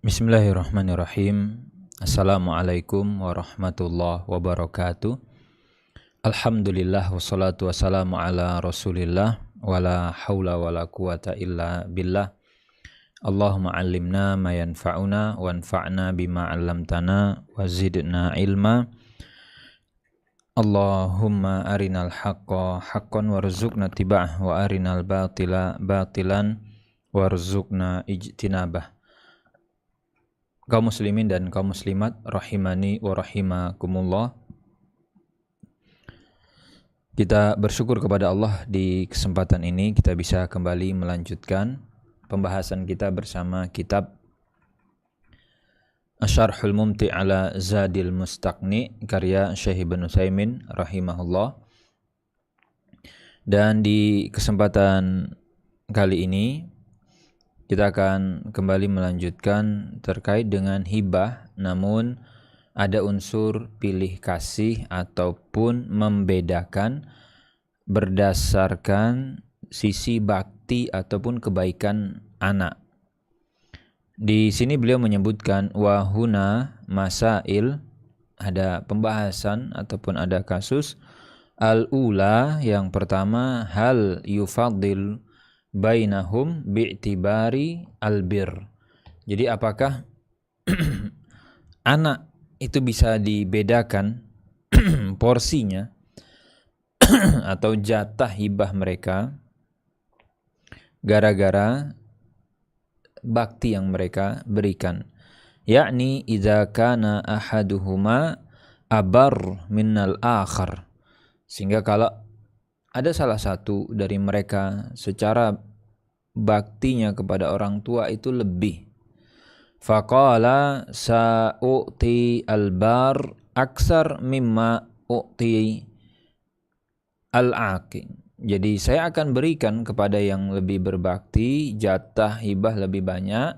Bismillahirrahmanirrahim. Assalamualaikum warahmatullahi wabarakatuh. Alhamdulillah wassalatu wassalamu ala rasulillah wala hawla wala quwata illa billah. Allahumma allimna ma yanfa'una wanfa'na bima 'allamtana wa zidna ilma. Allahumma arinal haqqa haqqan warzuqna tiba'ah wa arinal batila batilan warzuqna ijtinabah. Kaum muslimin dan kaum muslimat rahimani wa rahimakumullah. Kita bersyukur kepada Allah di kesempatan ini kita bisa kembali melanjutkan pembahasan kita bersama kitab Asy-Syarhul Mumti' ala Zadil Mustaqni karya Syekh Ibnu Utsaimin rahimahullah. Dan di kesempatan kali ini kita akan kembali melanjutkan terkait dengan hibah, namun ada unsur pilih kasih ataupun membedakan berdasarkan sisi bakti ataupun kebaikan anak. Di sini beliau menyebutkan wahuna masail, ada pembahasan ataupun ada kasus. Al-ula, yang pertama, hal yufaddil bainahum bi'tibari albir. Jadi apakah anak itu bisa dibedakan porsinya atau jatah hibah mereka gara-gara bakti yang mereka berikan. Yakni idza kana ahaduhuma abar minnal akhar. Sehingga kalau ada salah satu dari mereka secara baktinya kepada orang tua itu lebih. Faqala sa'u'ti al-bar aksar mimma u'ti al-aqin. Jadi saya akan berikan kepada yang lebih berbakti jatah hibah lebih banyak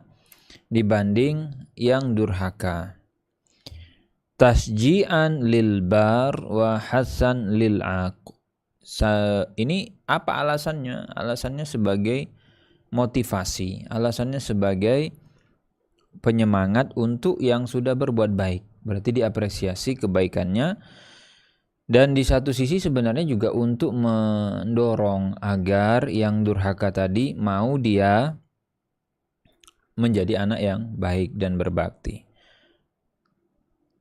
dibanding yang durhaka. Tasji'an lil bar wa hasan lil aq. Ini apa alasannya? Alasannya sebagai motivasi, alasannya sebagai penyemangat untuk yang sudah berbuat baik. Berarti diapresiasi kebaikannya. Dan di satu sisi sebenarnya juga untuk mendorong agar yang durhaka tadi mau dia menjadi anak yang baik dan berbakti.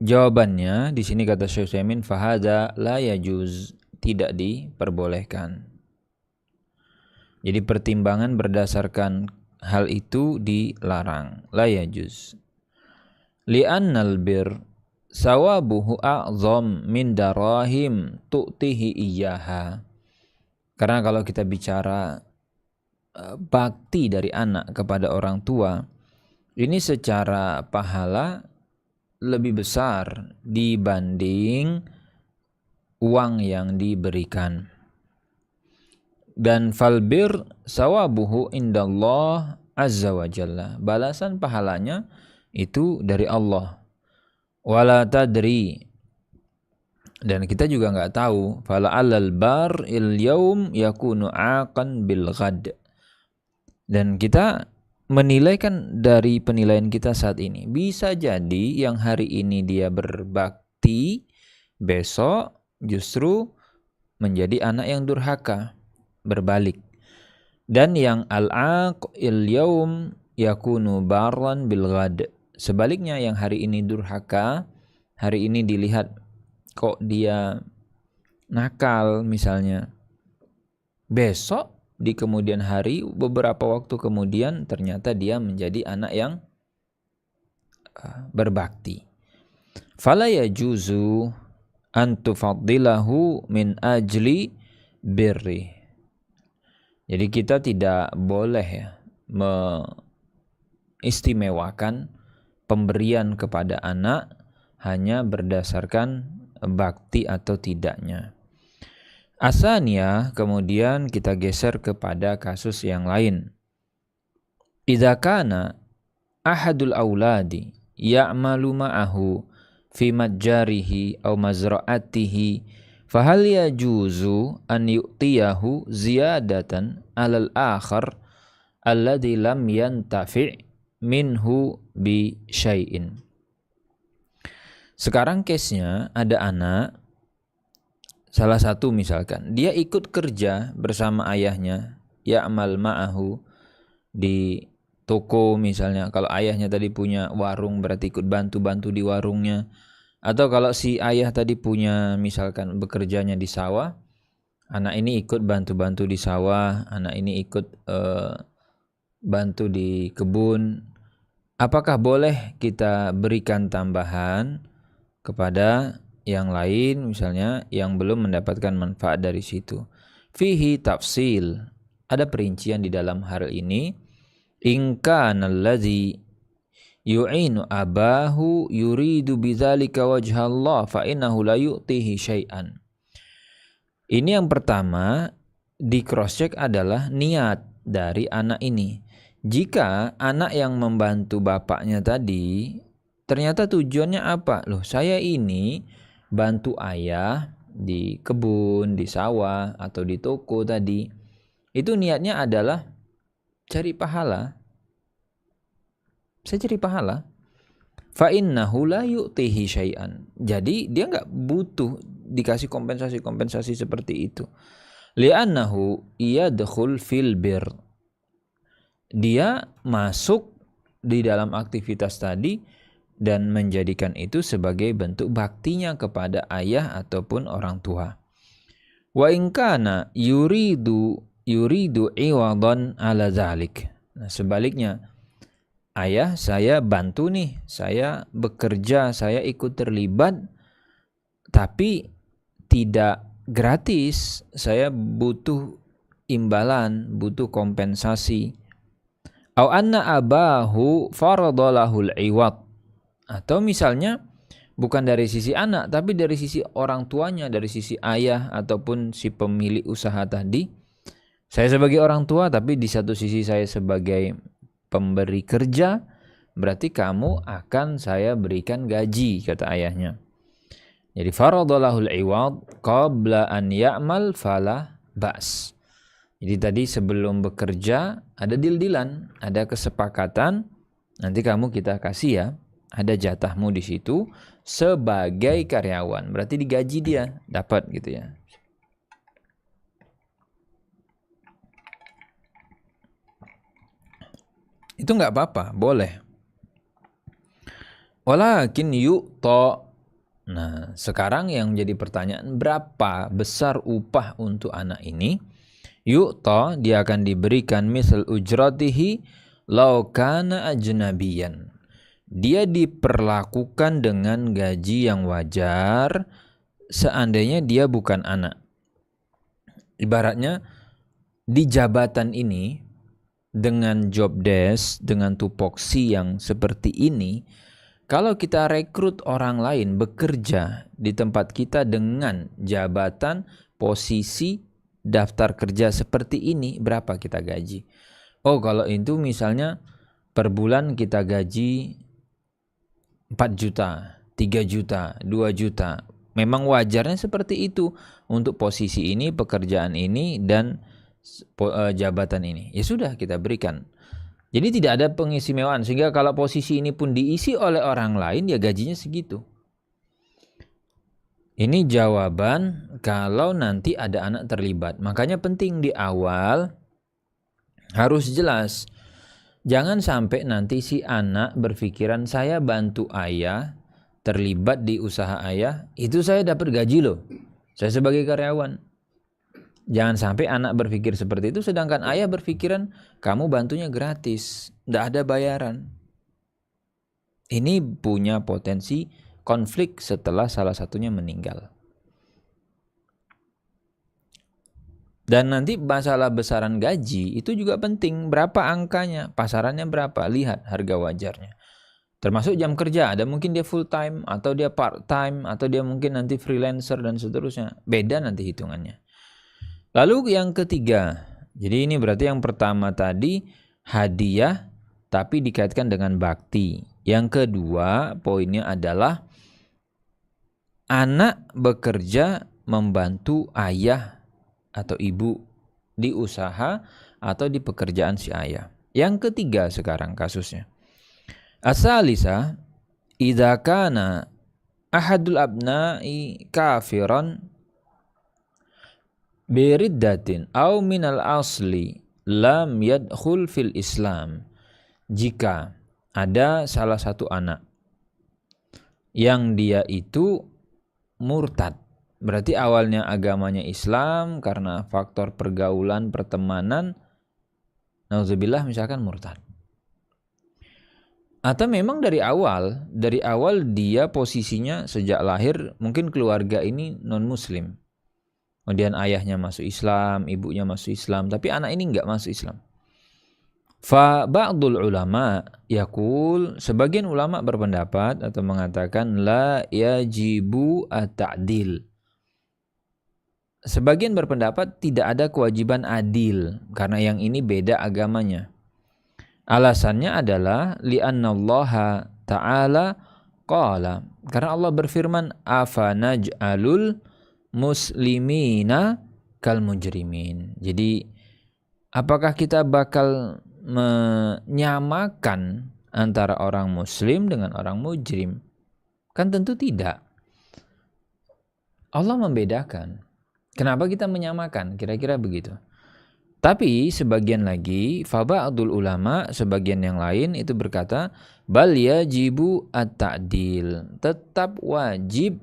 Jawabannya di sini kata Syekh Utsaimin fahadza la yajuz, tidak diperbolehkan. Jadi pertimbangan berdasarkan hal itu dilarang, la yajuz. Li'annal bir sawabuhu a'zam min darahim tu'tihi iyyaha. Karena kalau kita bicara bakti dari anak kepada orang tua, ini secara pahala lebih besar dibanding uang yang diberikan. Dan falbir sawabuhu indallah azza wa jalla. Balasan pahalanya itu dari Allah. Wala tadri, dan kita juga enggak tahu, fala alal bar il yaum yakunu aqan bil ghad. Dan kita menilaikan dari penilaian kita saat ini. Bisa jadi yang hari ini dia berbakti, besok justru menjadi anak yang durhaka, berbalik. Dan yang al-aq il yaum yakunu barran bil ghad. Sebaliknya yang hari ini durhaka, hari ini dilihat kok dia nakal misalnya, besok di kemudian hari beberapa waktu kemudian ternyata dia menjadi anak yang berbakti. Fala yajuzu an tufaddilahu min ajli birri. Jadi kita tidak boleh mengistimewakan pemberian kepada anak hanya berdasarkan bakti atau tidaknya. Asania, kemudian kita geser kepada kasus yang lain. Idza kana ahadul auladi ya'malu ma'ahu fi majjarihi aw mazra'atihi fahal yajuzu an yu'tiyahu ziyadatan 'alal akhar alladhi lam yantafi' minhu bi syai'in. Sekarang case-nya ada anak, salah satu misalkan, dia ikut kerja bersama ayahnya, ya'mal ma'ahu di toko misalnya. Kalau ayahnya tadi punya warung berarti ikut bantu-bantu di warungnya. Atau kalau si ayah tadi punya misalkan bekerjanya di sawah, anak ini ikut bantu-bantu di sawah, anak ini ikut bantu di kebun. Apakah boleh kita berikan tambahan kepada yang lain misalnya yang belum mendapatkan manfaat dari situ? Fihi tafsil, ada perincian di dalam hal ini. In kana allazi yu'inu abahu yuridu bidzalika wajha Allah fa innahu la yu'tihi syai'an. Ini yang pertama di cross check adalah niat dari anak ini. Jika anak yang membantu bapaknya tadi ternyata tujuannya apa? Loh, saya ini bantu ayah di kebun, di sawah, atau di toko tadi. Itu niatnya adalah cari pahala. Saya cari pahala. Fa innahu la yu'tihi syai'an. Jadi dia enggak butuh dikasih kompensasi seperti itu. Li'annahu yadkhul fil bir. Dia masuk di dalam aktivitas tadi dan menjadikan itu sebagai bentuk baktinya kepada ayah ataupun orang tua. Wa in kana yuridu iwadan ala zalik. Nah, sebaliknya, ayah saya bantu nih, saya bekerja, saya ikut terlibat, tapi tidak gratis, saya butuh imbalan, butuh kompensasi. Au anna abahu faradalahul iwad. Atau misalnya bukan dari sisi anak, tapi dari sisi orang tuanya, dari sisi ayah ataupun si pemilik usaha tadi. Saya sebagai orang tua, tapi di satu sisi saya sebagai pemberi kerja, berarti kamu akan saya berikan gaji, kata ayahnya. Jadi faradalahul iwad qabla an ya'mal fala ba's. Jadi tadi sebelum bekerja ada deal-dealan, ada kesepakatan, nanti kamu kita kasih ya, ada jatahmu di situ sebagai karyawan. Berarti digaji dia, dapat gitu ya. Itu enggak apa-apa, boleh. Walakin yu'ta. Nah, sekarang yang jadi pertanyaan, berapa besar upah untuk anak ini? Yu'ta, dia akan diberikan misal ujratihi law kana ajnabiyan. Dia diperlakukan dengan gaji yang wajar seandainya dia bukan anak. Ibaratnya di jabatan ini dengan job desk, dengan tupoksi yang seperti ini, kalau kita rekrut orang lain bekerja di tempat kita dengan jabatan, posisi, daftar kerja seperti ini, berapa kita gaji? Oh, kalau itu misalnya per bulan kita gaji 4 juta, 3 juta, 2 juta. Memang wajarnya seperti itu untuk posisi ini, pekerjaan ini, dan jabatan ini. Ya sudah, kita berikan. Jadi tidak ada pengistimewaan, sehingga kalau posisi ini pun diisi oleh orang lain, ya gajinya segitu. Ini jawaban kalau nanti ada anak terlibat. Makanya penting di awal harus jelas. Jangan sampai nanti si anak berpikiran saya bantu ayah, terlibat di usaha ayah, itu saya dapat gaji loh. Saya sebagai karyawan. Jangan sampai anak berpikir seperti itu sedangkan ayah berpikiran kamu bantunya gratis, tidak ada bayaran. Ini punya potensi konflik setelah salah satunya meninggal. Dan nanti masalah besaran gaji itu juga penting. Berapa angkanya? Pasarannya berapa? Lihat harga wajarnya. Termasuk jam kerja. Ada mungkin dia full time, atau dia part time, atau dia mungkin nanti freelancer dan seterusnya. Beda nanti hitungannya. Lalu yang ketiga. Jadi ini berarti yang pertama tadi hadiah tapi dikaitkan dengan bakti. Yang kedua poinnya adalah anak bekerja membantu ayah atau ibu di usaha atau di pekerjaan si ayah. Yang ketiga sekarang kasusnya. Asalisa idza kana ahadul abna'i kafiran biriddatin aw minal asli lam yadkhul fil Islam. Jika ada salah satu anak yang dia itu murtad, berarti awalnya agamanya Islam, karena faktor pergaulan, pertemanan, nauzubillah misalkan murtad. Atau memang dari awal dia posisinya sejak lahir mungkin keluarga ini non muslim. Kemudian ayahnya masuk Islam, ibunya masuk Islam, tapi anak ini enggak masuk Islam. Fa ba'dul ulama yaqul, sebagian ulama berpendapat atau mengatakan la yajibu at-ta'dil. Sebagian berpendapat tidak ada kewajiban adil karena yang ini beda agamanya. Alasannya adalah li'annallaha ta'ala qala, karena Allah berfirman afanaj'alul muslimina kal mujrimin. Jadi apakah kita bakal menyamakan antara orang muslim dengan orang mujrim? Kan tentu tidak. Allah membedakan. Kenapa kita menyamakan? Kira-kira begitu. Tapi sebagian lagi, faba'dul ulama, sebagian yang lain itu berkata, bal yajibu at-ta'dil, tetap wajib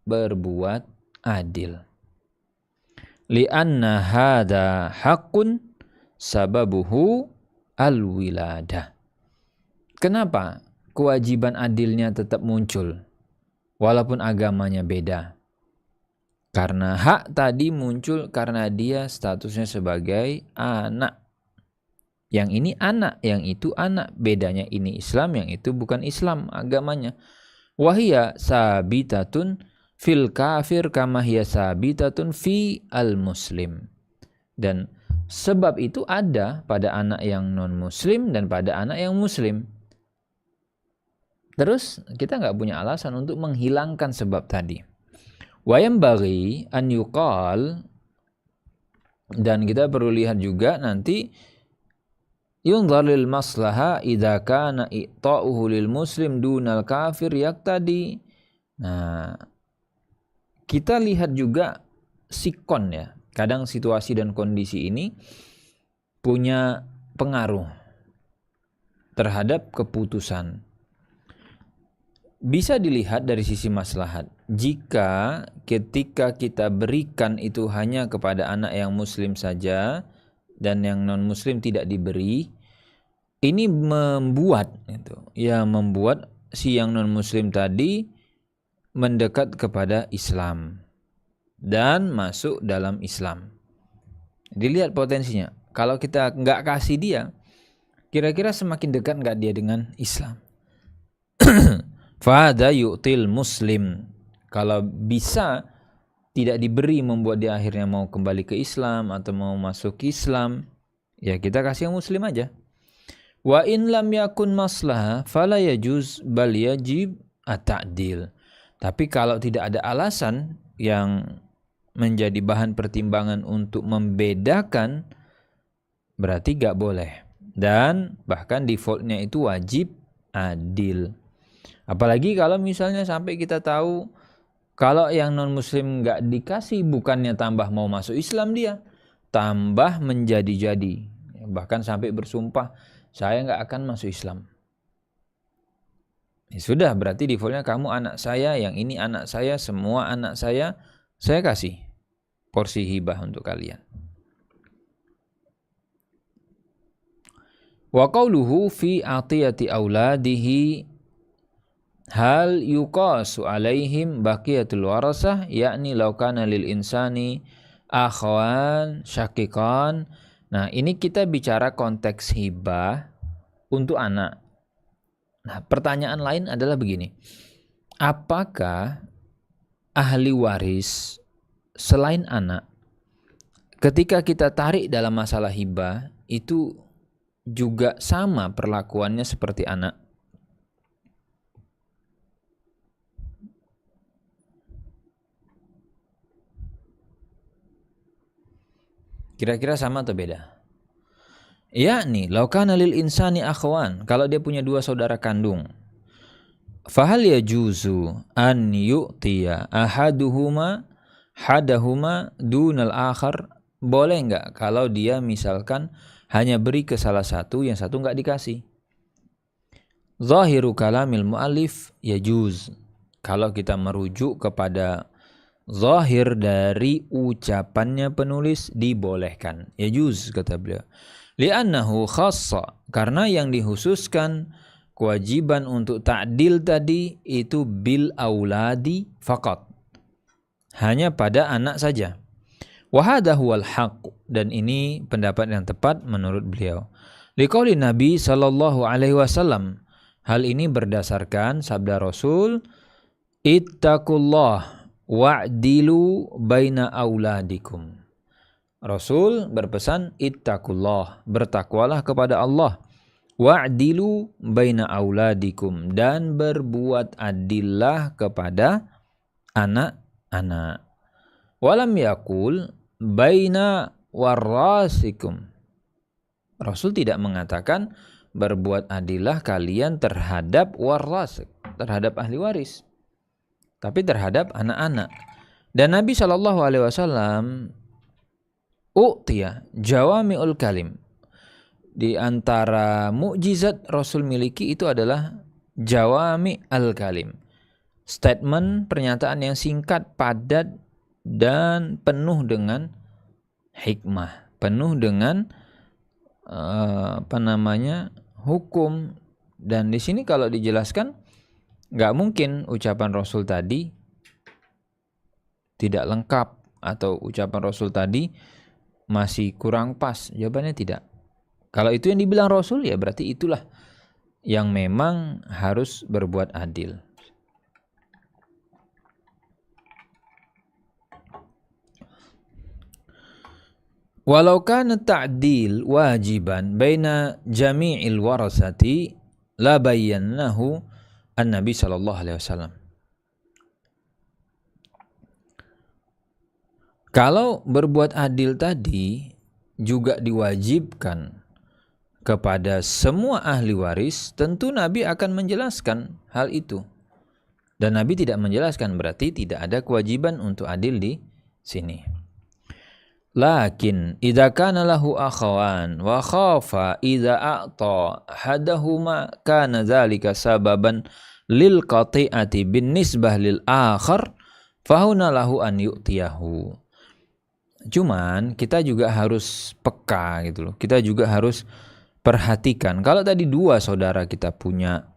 berbuat adil. Li'anna hadha haqqun sababuhu al-wiladah. Kenapa kewajiban adilnya tetap muncul walaupun agamanya beda? Karena hak tadi muncul karena dia statusnya sebagai anak. Yang ini anak, yang itu anak. Bedanya ini Islam, yang itu bukan Islam agamanya. Wahia sabitatun fil kafir kama hiya sabitatun fi al-muslim. Dan sebab itu ada pada anak yang non-muslim dan pada anak yang muslim. Terus kita nggak punya alasan untuk menghilangkan sebab tadi. Wayam bagi an yuqal, dan kita perlu lihat juga nanti yunzar lil maslaha idza kana i'ta'uhu lil muslim dunal kafir yaqtadi. Nah, kita lihat juga sikon ya. Kadang situasi dan kondisi ini punya pengaruh terhadap keputusan. Bisa dilihat dari sisi maslahat. Jika ketika kita berikan itu hanya kepada anak yang muslim saja dan yang non muslim tidak diberi, ini membuat si yang non muslim tadi mendekat kepada Islam dan masuk dalam Islam. Dilihat potensinya. Kalau kita nggak kasih dia, kira-kira semakin dekat nggak dia dengan Islam? Fahada yu'til muslim. Kalau bisa tidak diberi membuat dia akhirnya mau kembali ke Islam atau mau masuk Islam, ya kita kasih yang muslim aja. Wa in lam yakun maslahah fala yajuz bal yajib at-ta'dil. Tapi kalau tidak ada alasan yang menjadi bahan pertimbangan untuk membedakan, berarti gak boleh. Dan bahkan defaultnya itu wajib adil. Apalagi kalau misalnya sampai kita tahu kalau yang non muslim gak dikasih, bukannya tambah mau masuk Islam dia, tambah menjadi-jadi. Bahkan sampai bersumpah, saya gak akan masuk Islam. Ya sudah, berarti defaultnya kamu anak saya, yang ini anak saya, semua anak saya kasih porsi hibah untuk kalian. Wa qawluhu fi atiyati auladihi hal yuqasu alaihim baqiyatul warasah, yakni law kana lil insani akhwan syaqiqan. Nah, ini kita bicara konteks hibah untuk anak. Nah, pertanyaan lain adalah begini. Apakah ahli waris selain anak ketika kita tarik dalam masalah hibah itu juga sama perlakuannya seperti anak? Kira-kira sama atau beda? yakni law kana lil insani akhwan, kalau dia punya dua saudara kandung, fahal yajuzu an yu'tiya ahaduhuma hadahuma dunal akhar, boleh enggak kalau dia misalkan hanya beri ke salah satu, yang satu enggak dikasih. Zahiru kalamil mu'allif yajuz, kalau kita merujuk kepada zahir dari ucapannya penulis, dibolehkan. Yajuz kata beliau. Li'annahu khassa, karena yang dikhususkan kewajiban untuk ta'dil tadi itu bil auladi faqat, hanya pada anak saja. Wa hadha huwal haqq, dan ini pendapat yang tepat menurut beliau. Liqauli Nabi sallallahu alaihi wasallam, hal ini berdasarkan sabda Rasul, ittaqullah wa'dilu baina auladikum. Rasul berpesan ittaqullah, bertakwalah kepada Allah, wa'dilu baina auladikum, dan berbuat adillah kepada anak-anak. Walam yakul baina warasikum. Rasul tidak mengatakan berbuat adillah kalian terhadap warasik, terhadap ahli waris, tapi terhadap anak-anak. Dan Nabi SAW u'tiya jawami'ul kalim. Di antara mukjizat Rasul miliki itu adalah jawami al-kalim. Statement, pernyataan yang singkat, padat, dan penuh dengan hikmah, penuh dengan hukum. Dan di sini kalau dijelaskan, nggak mungkin ucapan Rasul tadi tidak lengkap atau ucapan Rasul tadi masih kurang pas. Jawabannya tidak. Kalau itu yang dibilang Rasul, ya berarti itulah yang memang harus berbuat adil. Walau kana ta'dil wajiban baina jami'il warasati la bayyanahu an-nabi sallallahu alaihi wasallam. Kalau berbuat adil tadi juga diwajibkan kepada semua ahli waris, tentu Nabi akan menjelaskan hal itu. Dan Nabi tidak menjelaskan, berarti tidak ada kewajiban untuk adil di sini. Lakin idza kana lahu akhawan wa khafa idza a'ta hadahuma kana dzalika sababan lil qati'ati bin nisbah lil akhar fahuna lahu an yu'tiyahu. Cuman kita juga harus peka gitu loh. Kita juga harus perhatikan. Kalau tadi dua saudara kita punya,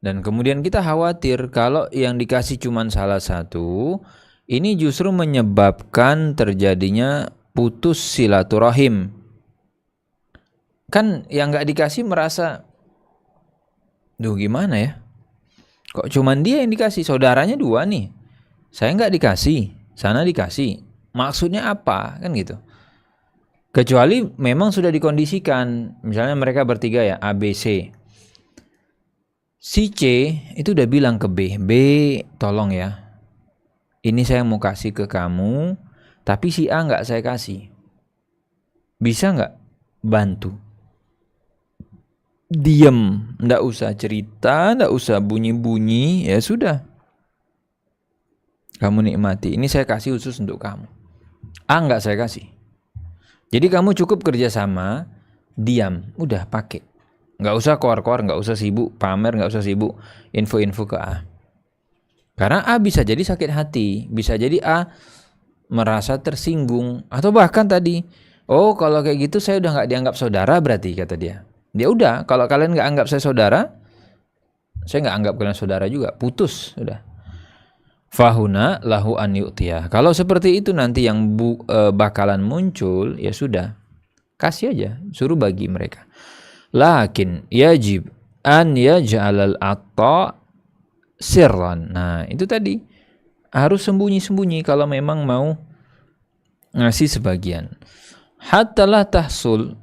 dan kemudian kita khawatir kalau yang dikasih cuman salah satu, ini justru menyebabkan terjadinya putus silaturahim. Kan yang gak dikasih merasa, duh gimana ya, kok cuman dia yang dikasih, saudaranya dua nih, saya gak dikasih, sana dikasih, maksudnya apa, kan gitu. Kecuali memang sudah dikondisikan, misalnya mereka bertiga ya, A, B, C. Si C itu udah bilang ke B, B tolong ya, ini saya mau kasih ke kamu, tapi si A nggak saya kasih. Bisa nggak bantu? Diem, nggak usah cerita, nggak usah bunyi-bunyi, ya sudah. Kamu nikmati, ini saya kasih khusus untuk kamu. A nggak saya kasih. Jadi kamu cukup kerjasama, diam, udah pakai. Nggak usah koar-koar, nggak usah sibuk pamer, nggak usah sibuk info-info ke A. Karena A bisa jadi sakit hati, bisa jadi A merasa tersinggung, atau bahkan tadi, oh kalau kayak gitu saya udah nggak dianggap saudara berarti, kata dia. Dia udah, kalau kalian nggak anggap saya saudara, saya nggak anggap kalian saudara juga, putus sudah. Fahuna lahu an yu'tiyah. Kalau seperti itu nanti yang bakalan muncul, ya sudah, kasih aja, suruh bagi mereka. Lakin yajib an yaj'alal atta sirran. Nah, itu tadi harus sembunyi-sembunyi kalau memang mau ngasih sebagian. Hatta la tahsul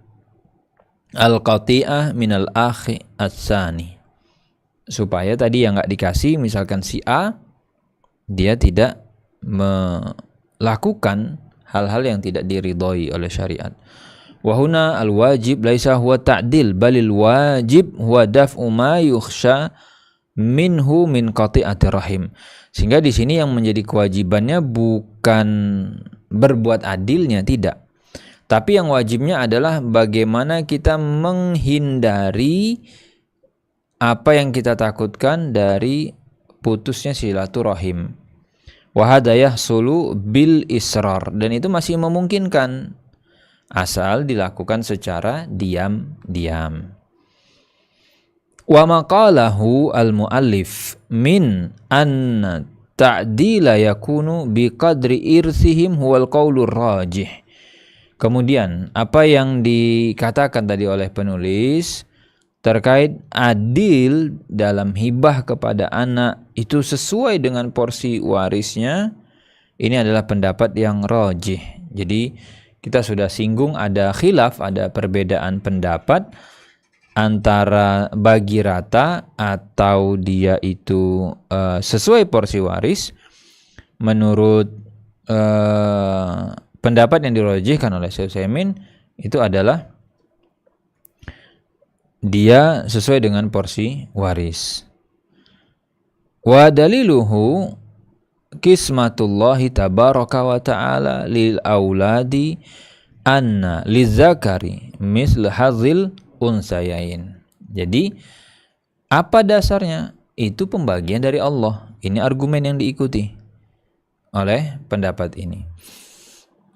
al-qati'ah minal akhi as-sani. Supaya tadi yang enggak dikasih, misalkan si A, dia tidak melakukan hal-hal yang tidak diridhoi oleh syariat. Wa huna al-wajib laisa huwa ta'dil balil wajib huwa daf'u ma yukhsha minhu min qati'ati rahim. Sehingga di sini yang menjadi kewajibannya bukan berbuat adilnya, tidak. Tapi yang wajibnya adalah bagaimana kita menghindari apa yang kita takutkan dari putusnya silaturahim. Wa hadza yahsulu bil israr, dan itu masih memungkinkan asal dilakukan secara diam-diam. Wa maqalahu al-muallif min anna ta'dila yakunu biqadri irsihim huwal qaulur rajih. Kemudian apa yang dikatakan tadi oleh penulis terkait adil dalam hibah kepada anak itu sesuai dengan porsi warisnya, ini adalah pendapat yang rajih. Jadi kita sudah singgung ada khilaf, ada perbedaan pendapat antara bagi rata atau dia itu sesuai porsi waris. Menurut pendapat yang dirajihkan oleh Syekh Utsaimin itu adalah dia sesuai dengan porsi waris. Wa daliluhu qismatullahi tabaraka wa ta'ala lil auladi anna lizakari misl hazil unsayain. Jadi apa dasarnya? Itu pembagian dari Allah. Ini argumen yang diikuti oleh pendapat ini.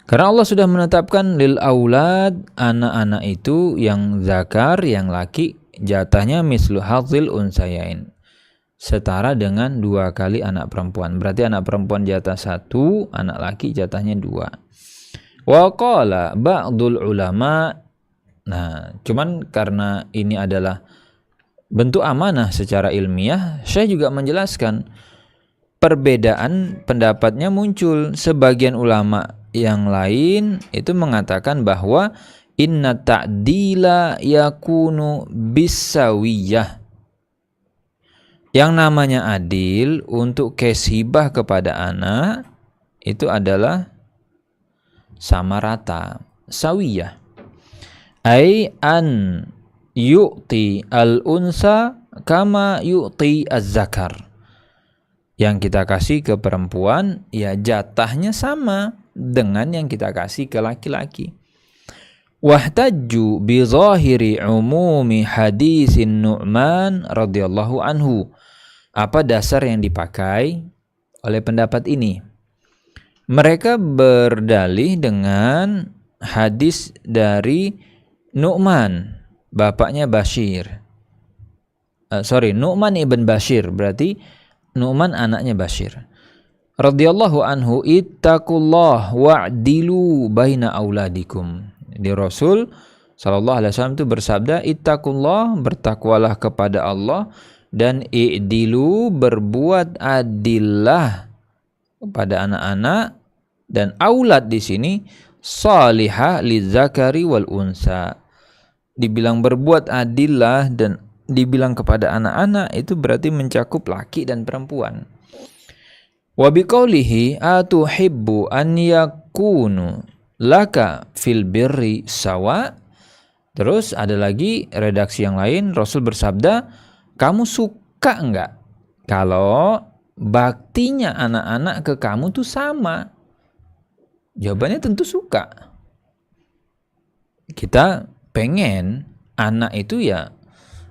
Karena Allah sudah menetapkan lil aulad, anak-anak itu yang zakar, yang laki, jatahnya mislu hazil unsayain, setara dengan 2 kali anak perempuan. Berarti anak perempuan jatah 1, anak laki jatahnya 2. Wa qala ba'dul ulama, nah cuman karena ini adalah bentuk amanah secara ilmiah, saya juga menjelaskan perbedaan pendapatnya muncul. Sebagian ulama yang lain itu mengatakan bahwa inna ta'dila yakunu bisawiyah. Yang namanya adil untuk kes hibah kepada anak itu adalah sama rata, sawiyah. Ai an yu'ti al-unsa kama yu'ti az-zakar. Yang kita kasih ke perempuan ya jatahnya sama dengan yang kita kasih ke laki-laki. Wahtajju bi zahiri umumi hadisin Nu'man radhiyallahu anhu. Apa dasar yang dipakai oleh pendapat ini? Mereka berdalih dengan hadis dari Nu'man, bapaknya Bashir. Nu'man ibn Bashir, berarti Nu'man anaknya Bashir. Radhiyallahu anhu, ittaqullah wa'dilu baina auladikum. Di Rasul sallallahu alaihi wasallam itu bersabda, ittaqullah, bertakwalah kepada Allah, dan i'dilu, berbuat adillah kepada anak-anak. Dan aulad di sini salihah lizakari wal unsa. Dibilang berbuat adillah dan dibilang kepada anak-anak itu berarti mencakup laki dan perempuan. Wa biqaulihi atuhibbu an yakunu laka fil birri sawa. Terus ada lagi redaksi yang lain, Rasul bersabda, kamu suka enggak kalau baktinya anak-anak ke kamu tuh sama? Jawabannya tentu suka. Kita pengen anak itu ya,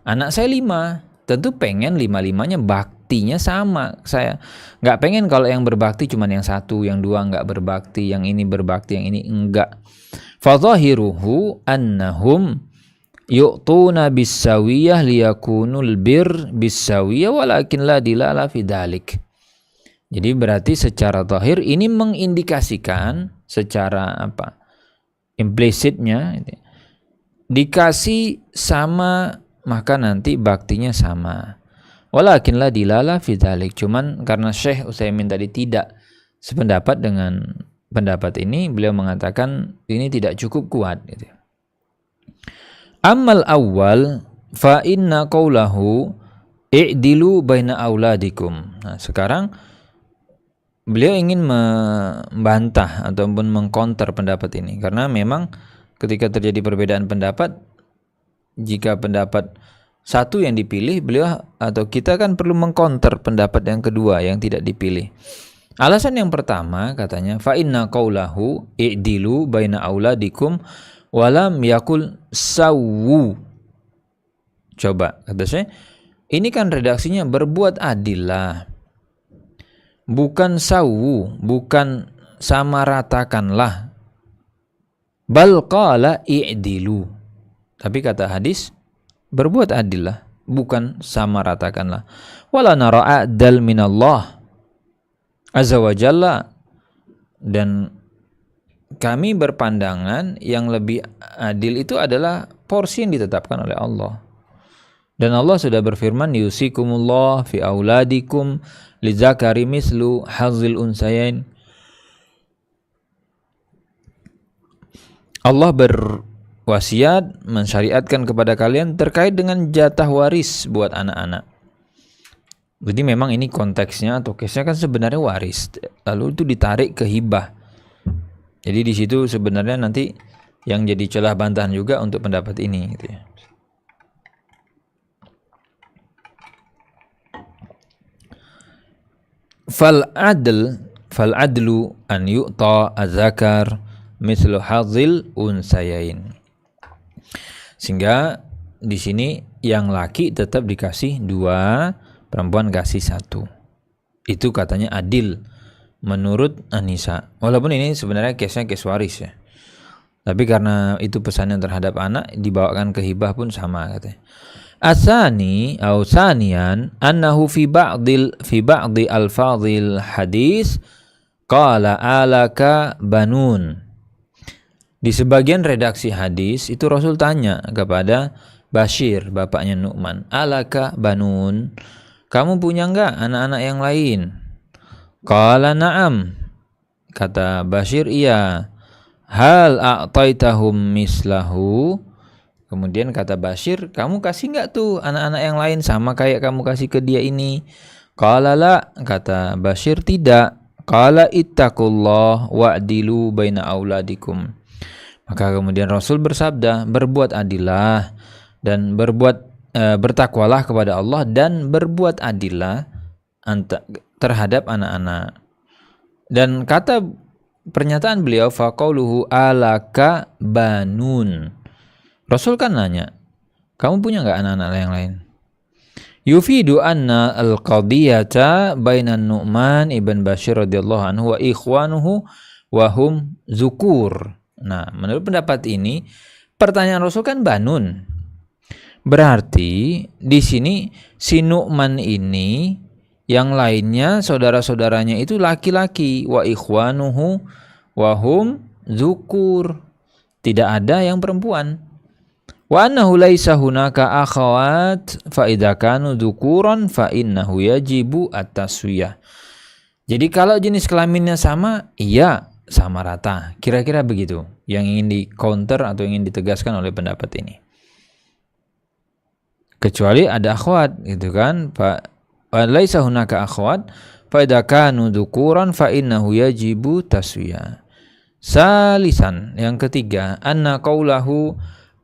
anak saya 5, tentu pengen 5-5-nya baktinya sama. Saya nggak pengen kalau yang berbakti cuma yang 1, yang 2 nggak berbakti, yang ini berbakti, yang ini enggak. Fadhahiruhu annahum yu'tuna bisawiyah liyakunul bir bisawiyah walakin la dilala fi dzalik. Jadi berarti secara zahir ini mengindikasikan secara implisitnya dikasih sama maka nanti baktinya sama. Walakin la dilala fi dzalik. Cuman karena Syekh Utsaimin tadi tidak sependapat dengan pendapat ini, beliau mengatakan ini tidak cukup kuat gitu. Ammal awal fa inna qaulahu i'dilu baina auladikum. Nah, sekarang beliau ingin membantah ataupun mengcounter pendapat ini karena memang ketika terjadi perbedaan pendapat, jika pendapat satu yang dipilih, beliau atau kita kan perlu mengcounter pendapat yang kedua yang tidak dipilih. Alasan yang pertama katanya, fa inna qaulahu i'dilu baina auladikum walam yakul sawu. Coba kata saya, ini kan redaksinya berbuat adillah, bukan sawu, bukan sama ratakanlah. Bal qala i'dilu. Tapi kata hadis berbuat adillah, bukan sama ratakanlah. Wala nara a'dal minallah azza wa jalla, dan kami berpandangan yang lebih adil itu adalah porsi yang ditetapkan oleh Allah. Dan Allah sudah berfirman, yusikumullah fi auladikum lizakari mislu hazzil unsayain. Allah berwasiat mensyariatkan kepada kalian terkait dengan jatah waris buat anak-anak. Jadi memang ini konteksnya atau case-nya kan sebenarnya waris, lalu itu ditarik ke hibah. Jadi di situ sebenarnya nanti yang jadi celah bantahan juga untuk pendapat ini gitu ya. Fal adlu an yu'ta az-zakar mislu hadzil unsayain. Sehingga di sini yang laki tetap dikasih 2, perempuan kasih 1. Itu katanya adil menurut Anisa. Walaupun ini sebenarnya case-nya case waris ya. Tapi karena itu pesannya terhadap anak, dibawakan ke hibah pun sama katanya. Asani atau sanian annahu fi ba'di alfadhil hadis qala alaka banun. Di sebagian redaksi hadis itu Rasul tanya kepada Bashir, bapaknya Nu'man, alaka banun, kamu punya enggak anak-anak yang lain? Qala na'am, kata Bashir, iya. Hal a'taitahum mislahu, kemudian kata Bashir, kamu kasih enggak tuh anak-anak yang lain sama kayak kamu kasih ke dia ini? Qala la, kata Bashir, tidak. Qala ittaqullah wa'dilu baina auladikum. Maka kemudian Rasul bersabda, berbuat adillah dan bertakwalah kepada Allah dan berbuat adillah terhadap anak-anak. Dan kata pernyataan beliau, faqauluhu alaka banun. Rasul kan nanya, kamu punya enggak anak-anak yang lain? Yufidu anna al-qadiyata bainan Nu'man ibn Bashir radhiyallahu anhu wa ikhwanuhu wa hum zukur. Nah, menurut pendapat ini, pertanyaan Rasul kan banun. Berarti di sini si Nu'man ini, yang lainnya saudara-saudaranya itu laki-laki, wa ikhwanuhu wa hum zukur. Tidak ada yang perempuan. Wa annahu laisa hunaka akhawat fa idza kanu dzukuran fa innahu yajibu at-taswiyah. Jadi kalau jenis kelaminnya sama, iya sama rata. Kira-kira begitu yang ingin di counter atau ingin ditegaskan oleh pendapat ini. Kecuali ada akhwat gitu kan, fa laisa hunaka akhwat fa idza kanu dzukuran fa innahu yajibu taswiyah. Salisan, yang ketiga, anna qaulahu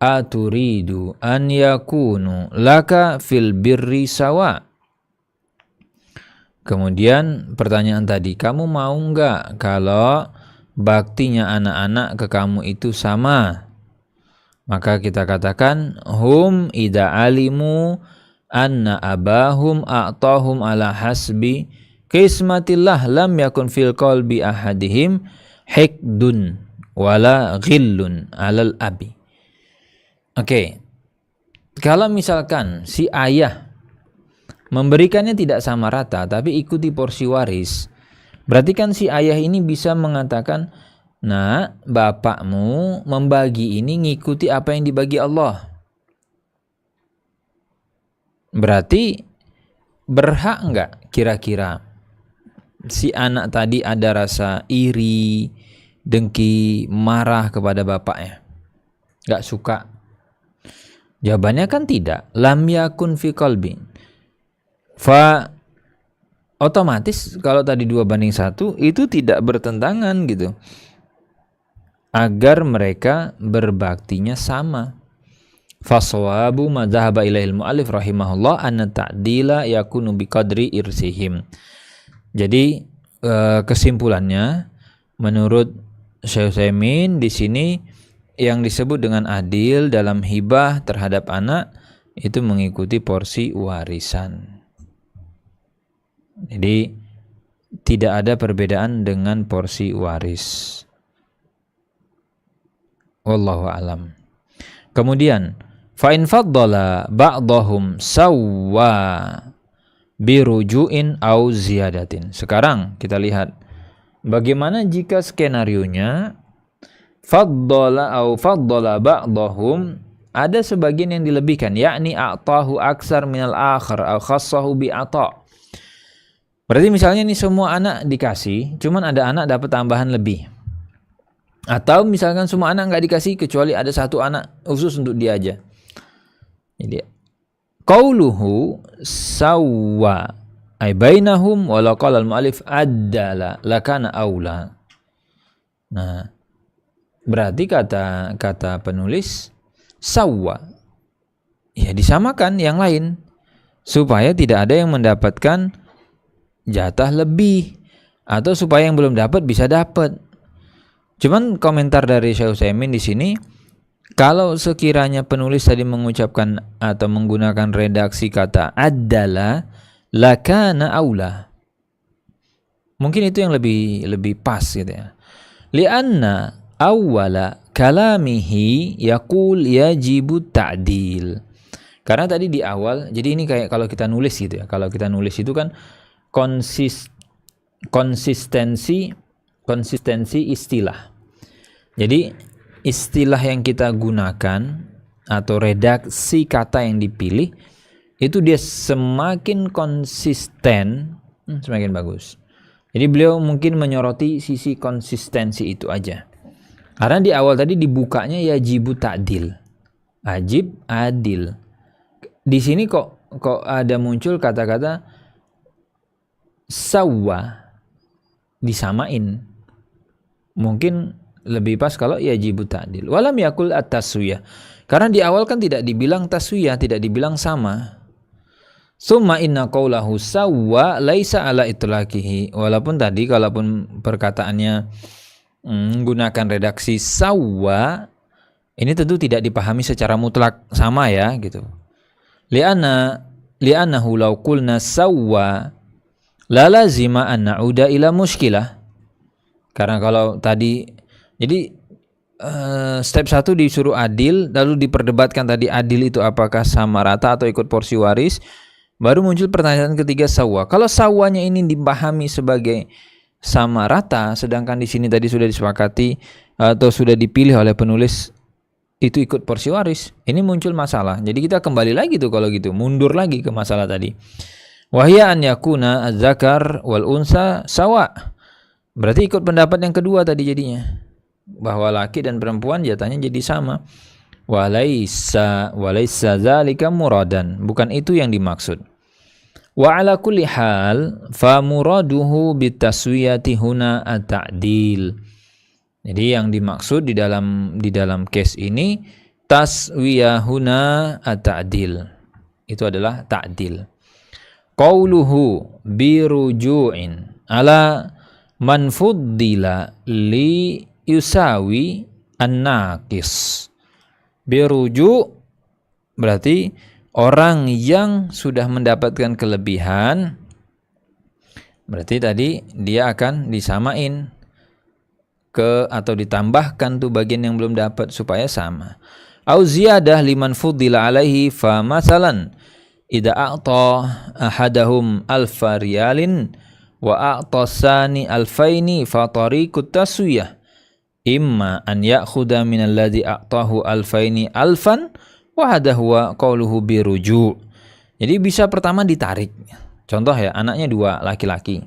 aturidu an yakunu laka fil birri sawa. Kemudian pertanyaan tadi, kamu mau enggak kalau baktinya anak-anak ke kamu itu sama? Maka kita katakan, hum idza alimu anna abahum a'tahum ala hasbi qismatillah lam yakun fil qalbi ahadihim hikdun wala ghillun alal abi. Oke. Kalau misalkan si ayah memberikannya tidak sama rata tapi ikuti porsi waris, berarti kan si ayah ini bisa mengatakan, nah, bapakmu membagi ini ngikuti apa yang dibagi Allah. Berarti berhak enggak kira-kira si anak tadi ada rasa iri, dengki, marah kepada bapaknya? Enggak suka? Jawabannya kan tidak. Lam yakun fi qalbi. Fa otomatis kalau tadi 2:1 itu tidak bertentangan gitu. agar mereka berbaktinya sama. Faswabu ma dhahaba ilaihil mu'allif rahimahullah anna ta'dila yakunu biqadri irsihim. Jadi kesimpulannya menurut Syekh Utsaimin di sini yang disebut dengan adil dalam hibah terhadap anak itu mengikuti porsi warisan. Jadi tidak ada perbedaan dengan porsi waris. Wallahu alam. Kemudian fa in faddala ba'dahum sawwa birujuin au ziyadatin. Sekarang kita lihat bagaimana jika skenarionya faddala ba'dahum, ada sebagian yang dilebihkan, yakni a'tahu aksar minal akhar au khassahu bi'ata. Berarti misalnya nih semua anak dikasih, cuman ada anak dapat tambahan lebih. Atau misalkan semua anak nggak dikasih kecuali ada satu anak khusus untuk dia aja. Jadi qauluhu sawwa ay bainahum wa laqala al-mu'allif addala lakana aula. Nah, berarti kata penulis sawwa, ya disamakan yang lain supaya tidak ada yang mendapatkan jatah lebih atau supaya yang belum dapat bisa dapat. Cuman komentar dari Syekh Utsaimin di sini, kalau sekiranya penulis tadi mengucapkan atau menggunakan redaksi kata adalah lakana aula, mungkin itu yang lebih pas gitu ya. Lianna awwala kalamihi yaqul yajibu ta'dil. Karena tadi di awal, jadi ini kayak kalau kita nulis gitu ya. Kalau kita nulis itu kan konsistensi istilah. Jadi istilah yang kita gunakan atau redaksi kata yang dipilih itu dia semakin konsisten, semakin bagus. Jadi beliau mungkin menyoroti sisi konsistensi itu aja. Karena di awal tadi dibukanya yajibu ta'dil. Ajib adil. Di sini kok ada muncul kata-kata sawwa, disamain. Mungkin lebih pas kalau yajibu ta'dil. Walam yakul at-taswiyah. Karena di awal kan tidak dibilang taswiyah, tidak dibilang sama. Summa inna qawlahu sawwa laisa ala itlaqihi. Walaupun tadi kalaupun perkataannya menggunakan redaksi sawwa, ini tentu tidak dipahami secara mutlak sama ya gitu. Li'annahu law qulna sawwa la lazima an na'uda ila muskilah. Karena kalau tadi, jadi step 1 disuruh adil, lalu diperdebatkan tadi adil itu apakah sama rata atau ikut porsi waris. Baru muncul pertanyaan ketiga sawwa. Kalau sawwanya ini dipahami sebagai sama rata, sedangkan di sini tadi sudah disepakati atau sudah dipilih oleh penulis itu ikut porsi waris, ini muncul masalah. Jadi kita kembali lagi tuh kalau gitu, mundur lagi ke masalah tadi. Wahya an yakuna az-zakar wal unsa sawa. Berarti ikut pendapat yang kedua tadi jadinya, bahwa laki dan perempuan jatahnya jadi sama. Walaisa zalika muradan, bukan itu yang dimaksud. Wa ala kulli hal fa muraduhu bitaswiyati huna at-ta'dil. Jadi yang dimaksud di dalam case ini taswiyah huna at-ta'dil. Itu adalah ta'dil. Qauluhu biruju'in ala man fuddila li yusawi an-naqis. Biruju' berarti orang yang sudah mendapatkan kelebihan, berarti tadi dia akan disamain atau ditambahkan tuh bagian yang belum dapat supaya sama. Au ziyadah liman fuddila alaihi fa masalan idza a'ta ahadahum alfa riyalin wa a'ta sani alfaini fa tariqut taswiyah imma an ya'khudha min alladhi a'tahu alfaini alfan wa hadha huwa qauluhu biruju'. Jadi bisa pertama ditarik. Contoh ya, anaknya 2 laki-laki.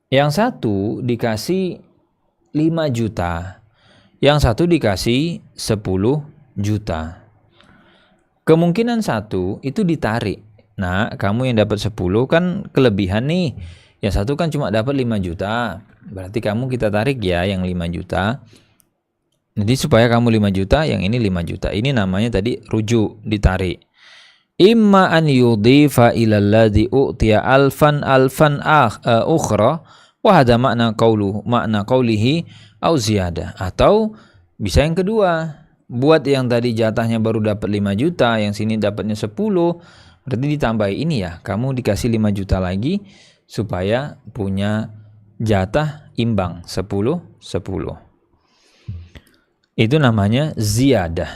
Yang satu dikasih 5 juta. Yang satu dikasih 10 juta. Kemungkinan satu itu ditarik. Nah, kamu yang dapat 10 kan kelebihan nih. Yang satu kan cuma dapat 5 juta. Berarti kamu kita tarik ya yang 5 juta. Jadi supaya kamu 5 juta, yang ini 5 juta. Ini namanya tadi rujuk, ditarik. Imma an yudhifa ila alladhi u'tiya alfan ukhra wa hadha makna qawlihi au ziyadah. Atau bisa yang kedua, buat yang tadi jatahnya baru dapat 5 juta, yang sini dapatnya 10, berarti ditambah ini ya, kamu dikasih 5 juta lagi supaya punya jatah imbang 10-10. Itu namanya ziyadah.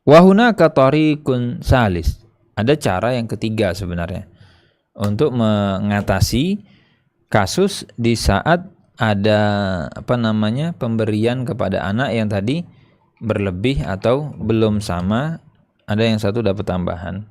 Wa hunaka tariqun salis. Ada cara yang ketiga sebenarnya untuk mengatasi kasus di saat ada pemberian kepada anak yang tadi berlebih atau belum sama, ada yang satu dapat tambahan.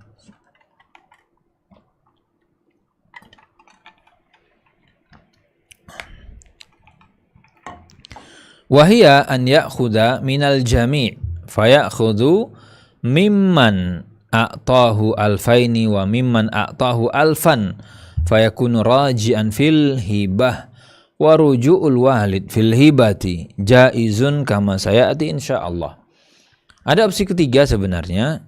Wahia an ya'khudha minal jami' fayakhudhu mimman a'tahu alfaini wa mimman a'tahu alfan fayakunu raji'an fil hibah wa ruju'ul walid fil hibati jaizun kama sayati insyaallah. Ada opsi ketiga sebenarnya,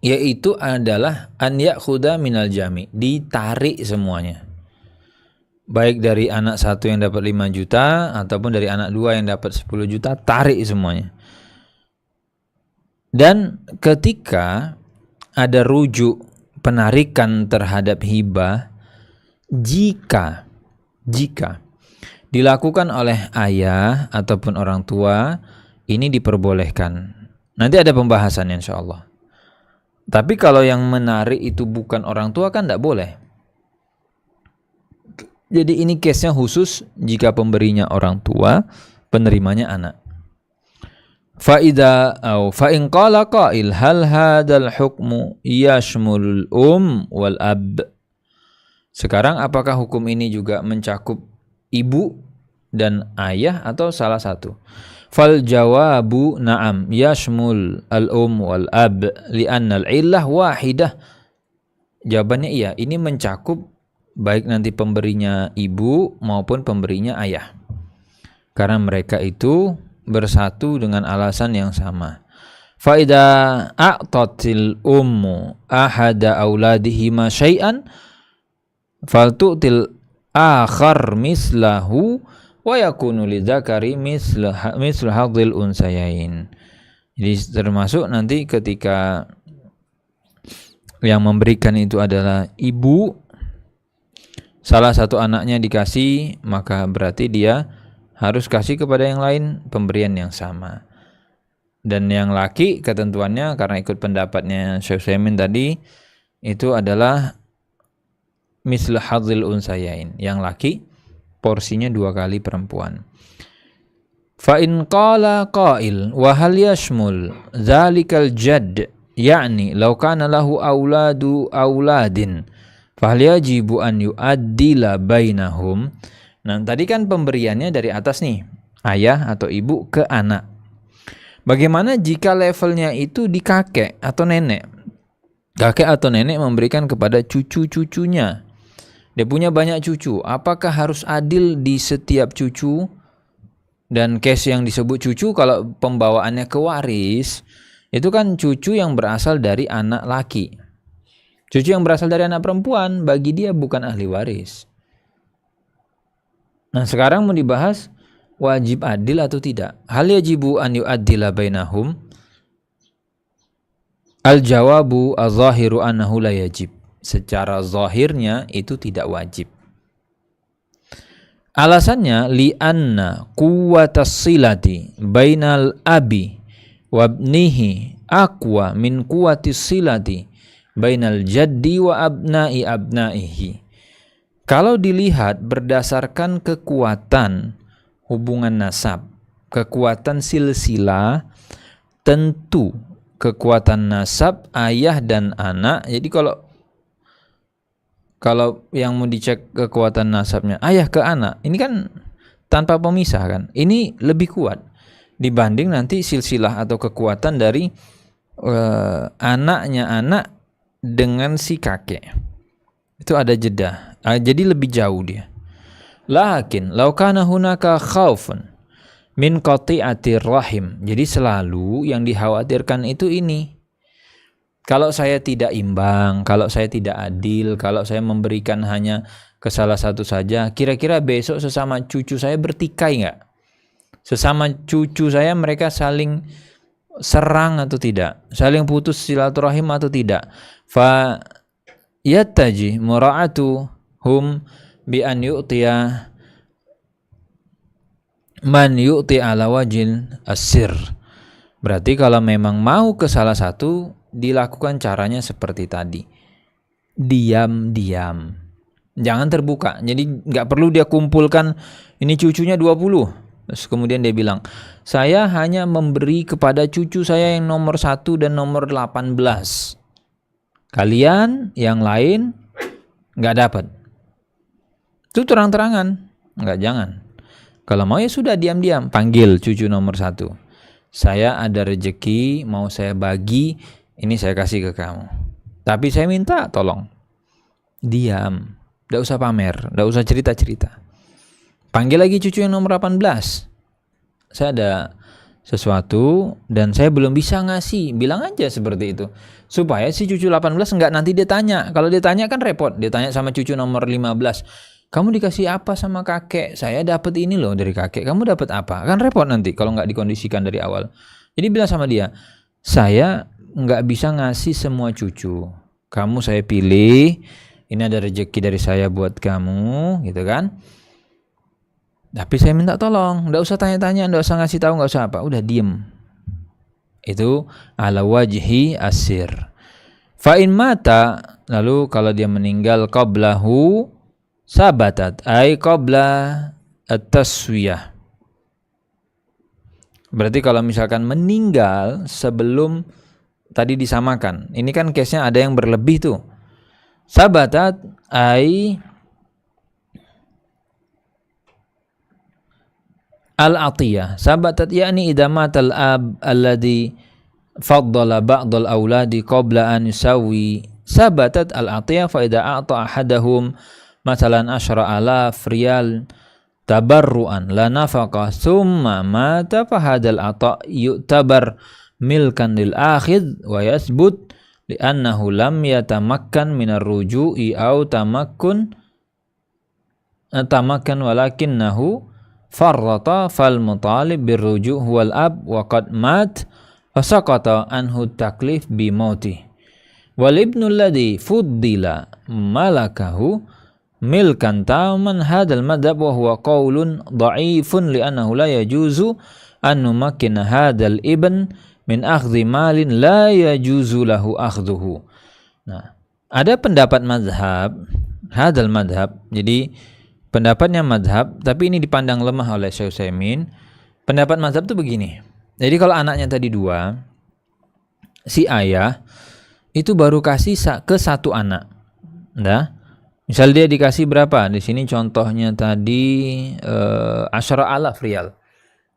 yaitu adalah an ya'khudha minal jami', ditarik semuanya. Baik dari anak satu yang dapat 5 juta ataupun dari anak dua yang dapat 10 juta, tarik semuanya. Dan ketika ada rujuk penarikan terhadap hibah, jika dilakukan oleh ayah ataupun orang tua, ini diperbolehkan. Nanti ada pembahasannya insyaallah. Tapi kalau yang menarik itu bukan orang tua kan tidak boleh. Jadi ini case-nya khusus jika pemberinya orang tua, penerimanya anak. Fa in qala qail hal hadzal hukmu yashmul wal ab. Sekarang apakah hukum ini juga mencakup ibu dan ayah atau salah satu? Fal jawabu na'am yashmul al wal ab li'anna al illah wahidah. Jawabannya iya, ini mencakup baik nanti pemberinya ibu maupun pemberinya ayah, karena mereka itu bersatu dengan alasan yang sama. Fa idza a'tatil ummu ahada auladihima syai'an faltu'til akhar mislahu wa yakunu lidzakari mislu hadzil unsayain. Jadi termasuk nanti ketika yang memberikan itu adalah ibu, salah satu anaknya dikasih, maka berarti dia harus kasih kepada yang lain pemberian yang sama. Dan yang laki ketentuannya karena ikut pendapatnya Syekh Utsaimin tadi itu adalah mislu hadzil unsayain. Yang laki porsinya 2 kali perempuan. Fa in qala qail wa hal yashmul dzalikal jadd, yakni law kana lahu auladin fahal yajibu an yu'addila bainahum. Nah, tadi kan pemberiannya dari atas nih, ayah atau ibu ke anak. Bagaimana jika levelnya itu di kakek atau nenek? Kakek atau nenek memberikan kepada cucu-cucunya. Dia punya banyak cucu. Apakah harus adil di setiap cucu? Dan case yang disebut cucu kalau pembawaannya ke waris, itu kan cucu yang berasal dari anak laki. Cucu yang berasal dari anak perempuan bagi dia bukan ahli waris. Nah, sekarang mau dibahas wajib adil atau tidak. Hal yajibu an yu'addila bainahum. Al-jawabu az-zahiru annahu la yajib. Secara zahirnya itu tidak wajib. Alasannya li'anna quwwatas silati bainal abi wa ibnihi aqwa min quwwatis silati bainal jaddi wa abnaihi. Kalau dilihat berdasarkan kekuatan hubungan nasab, kekuatan silsilah, tentu kekuatan nasab ayah dan anak. Jadi kalau yang mau dicek kekuatan nasabnya ayah ke anak, ini kan tanpa pemisah kan. Ini lebih kuat dibanding nanti silsilah atau kekuatan dari anaknya anak dengan si kakek. Itu ada jeda. Jadi lebih jauh dia. Lakin law kana hunaka khaufun min qati'atir rahim. Jadi selalu yang dikhawatirkan itu ini. Kalau saya tidak imbang, kalau saya tidak adil, kalau saya memberikan hanya ke salah satu saja, kira-kira besok sesama cucu saya bertikai nggak? Sesama cucu saya mereka saling serang atau tidak? Saling putus silaturahim atau tidak? Fa yattaji mura'atuhum bi an yu'tiya man yu'ti ala wajil asir. Berarti kalau memang mau ke salah satu, dilakukan caranya seperti tadi. Diam-diam. Jangan terbuka. Jadi nggak perlu dia kumpulkan ini cucunya 20. Terus kemudian dia bilang, saya hanya memberi kepada cucu saya yang nomor 1 dan nomor 18. Kalian yang lain nggak dapat. Itu terang-terangan. Nggak, jangan. Kalau mau ya sudah diam-diam. Panggil cucu nomor 1. Saya ada rezeki, mau saya bagi, ini saya kasih ke kamu. Tapi saya minta tolong. Diam. Nggak usah pamer, nggak usah cerita-cerita. Panggil lagi cucu yang nomor 18. Saya ada sesuatu dan saya belum bisa ngasih. Bilang aja seperti itu. Supaya si cucu 18 nggak nanti dia tanya. Kalau dia tanya kan repot. Dia tanya sama cucu nomor 15. Kamu dikasih apa sama kakek? Saya dapat ini loh dari kakek. Kamu dapat apa? Kan repot nanti kalau nggak dikondisikan dari awal. Jadi bilang sama dia, saya nggak bisa ngasih semua cucu. Kamu saya pilih. Ini ada rezeki dari saya buat kamu, gitu kan? Tapi saya minta tolong, nggak usah tanya-tanya, nggak usah ngasih tahu, nggak usah apa, udah diem. Itu ala wajhi asir. Fa'in mata, lalu kalau dia meninggal qablahu sabatat, ay qabla at-taswiyah. Berarti kalau misalkan meninggal sebelum tadi disamakan, ini kan case-nya ada yang berlebih tuh. Sabatat ay al-atiyah. Sabatat yakni idza mata al-ab alladhi faddala ba'd al-auladi qabla an yusawi. Sabatat al-atiyah fa idza a'ta ahadahum masalan 10,000 riyal tabarruan la nafaqah thumma mata fa hadzal ata' yu'tabar milkan lil akhid wa yasbut li'annahu lam yatamakkan minar ruju'i au tamakkan walakinnahu farrata fal mutalib birruju' huwal ab wa qad mat wa saqata anhu taklif bi mauti wal ibnu alladhi fuddila malakahu milkan taman hadzal madhab wa huwa qaulun dha'ifun li'annahu la yajuzu an numakkina hadzal ibn min akhdhi malin la yajuzu lahu akhdhuhu. Nah, ada pendapat mazhab, hadzal madhab. Jadi pendapatnya mazhab, tapi ini dipandang lemah oleh Syekh Utsaimin. Pendapat mazhab itu begini. Jadi kalau anaknya tadi 2, si ayah itu baru kasih ke satu anak. Nah, misal dia dikasih berapa? Di sini contohnya tadi 10,000 riyal.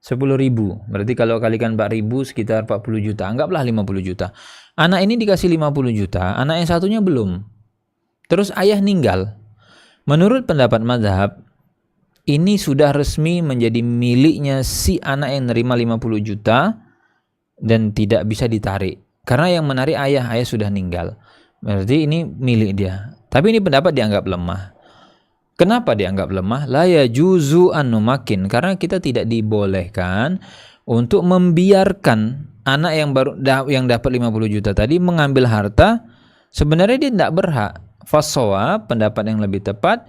10.000. Berarti kalau kalikan 4.000 sekitar 40 juta. Anggaplah 50 juta. Anak ini dikasih 50 juta, anak yang satunya belum. Terus ayah ninggal. Menurut pendapat mazhab, ini sudah resmi menjadi miliknya si anak yang nerima 50 juta dan tidak bisa ditarik. Karena yang menarik ayah sudah ninggal. Berarti ini milik dia. Tapi ini pendapat dianggap lemah. Kenapa dianggap lemah? La yajuzu an numakin, karena kita tidak dibolehkan untuk membiarkan anak yang dapat 50 juta tadi mengambil harta. Sebenarnya dia tidak berhak. Fasawab, pendapat yang lebih tepat,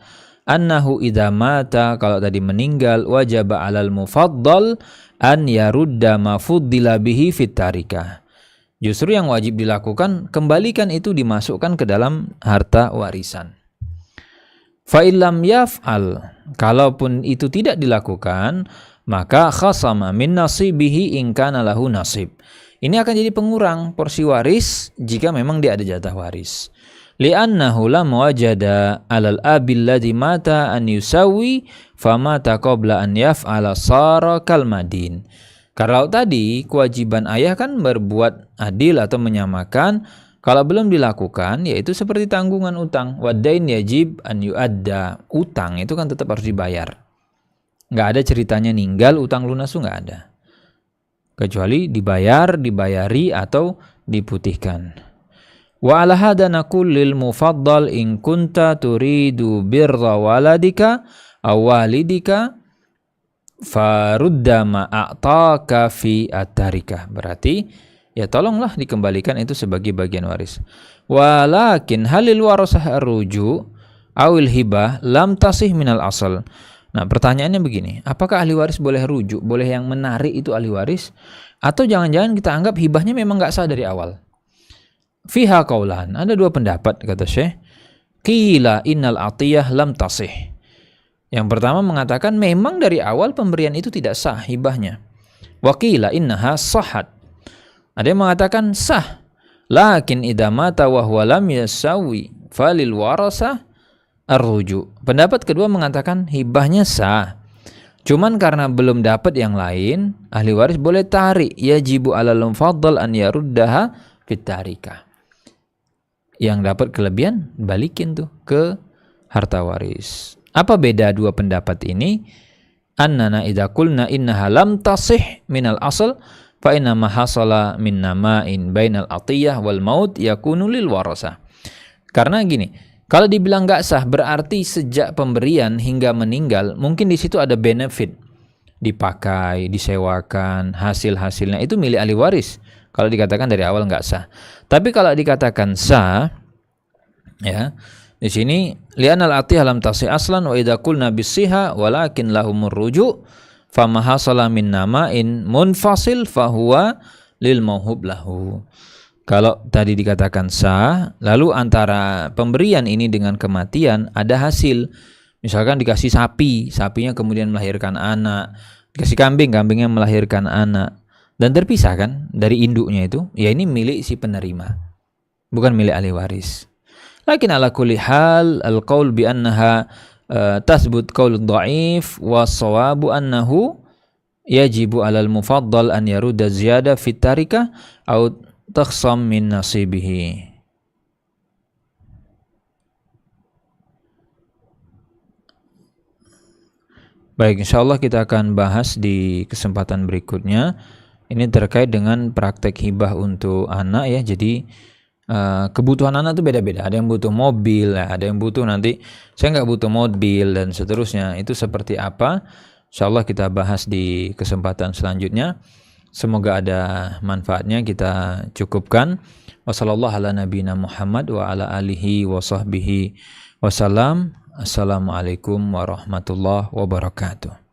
annahu idza mata, kalau tadi meninggal, wajaba 'alal mufaddal an yarudda ma fuddila bihi fit tarikah. Justru yang wajib dilakukan, kembalikan itu dimasukkan ke dalam harta warisan. Fa illam yaf'al, kalaupun itu tidak dilakukan, maka khasama min nasibihi in kana lahu nasib. Ini akan jadi pengurang porsi waris jika memang dia ada jatah waris. Li'annahu lam wajada 'alal abil ladzi mata an yusawi famata qabla an yaf'ala sara kal madin. Kalau tadi kewajiban ayah kan berbuat adil atau menyamakan, kalau belum dilakukan yaitu seperti tanggungan utang. Wadain yajib an yu'adda. Utang itu kan tetap harus dibayar. Nggak ada ceritanya ninggal utang lunas tuh nggak ada. Kecuali dibayar, dibayari atau diputihkan. Wa ala hada naqul lil mufaddal in kunta turidu birra waladika aw walidika farudda ma a'taka fi at-tarikah. Berarti ya tolonglah dikembalikan itu sebagai bagian waris. Walakin halil warasah ruju awil hibah lam tasih minal asal. Nah, pertanyaannya begini, apakah ahli waris boleh rujuk, boleh yang menarik itu ahli waris, atau jangan-jangan kita anggap hibahnya memang nggak sah dari awal? Fiha qaulan, ada dua pendapat kata Syekh. Qila innal atiyah lam tasih. Yang pertama mengatakan memang dari awal pemberian itu tidak sah hibahnya. Wa qila innaha sahhat. Ada yang mengatakan sah. Lakin idza mata wa huwa lam yasawi falil warasah ar-ruju. Pendapat kedua mengatakan hibahnya sah. Cuman karena belum dapat yang lain, ahli waris boleh tarik. Yajibu 'alal mufaddal an yaruddaha fit tarikah. Yang dapat kelebihan balikin tuh ke harta waris. Apa beda dua pendapat ini? Annana idza qulna innaha lam tasih minal asl fa inna ma hasala min nama'in bainal atiyah wal maut yakunu lil warasah. Karena gini, kalau dibilang nggak sah berarti sejak pemberian hingga meninggal mungkin di situ ada benefit, dipakai, disewakan, hasil-hasilnya itu milik ahli waris. Kalau dikatakan dari awal nggak sah. Tapi kalau dikatakan sah, ya di sini li'anal atiyah lam tasih aslan wa idza qulna bisiha walakin lahumur ruju' fama hasala min nama'in munfasil fahuwa lil mauhub lahu. Kalau tadi dikatakan sah, lalu antara pemberian ini dengan kematian ada hasil. Misalkan dikasih sapi, sapinya kemudian melahirkan anak. Dikasih kambing, kambingnya melahirkan anak. Dan terpisah kan dari induknya itu, ya ini milik si penerima, bukan milik ahli waris. Lakin ala kulli hal al-qaul bi annaha tasbut qaul dhaif wa sawabu annahu yajibu 'alal mufaddal an yarudda ziyada fit tarikah aw takhsam min nasibihi. Baik, insyaallah kita akan bahas di kesempatan berikutnya. Ini terkait dengan praktek hibah untuk anak ya. Jadi kebutuhan anak itu beda-beda. Ada yang butuh mobil, ada yang butuh nanti saya nggak butuh mobil dan seterusnya. Itu seperti apa? Insyaallah kita bahas di kesempatan selanjutnya. Semoga ada manfaatnya. Kita cukupkan. Wassallallahu ala nabiyina Muhammad wa ala alihi wa sahbihi wasallam. Assalamualaikum warahmatullahi wabarakatuh.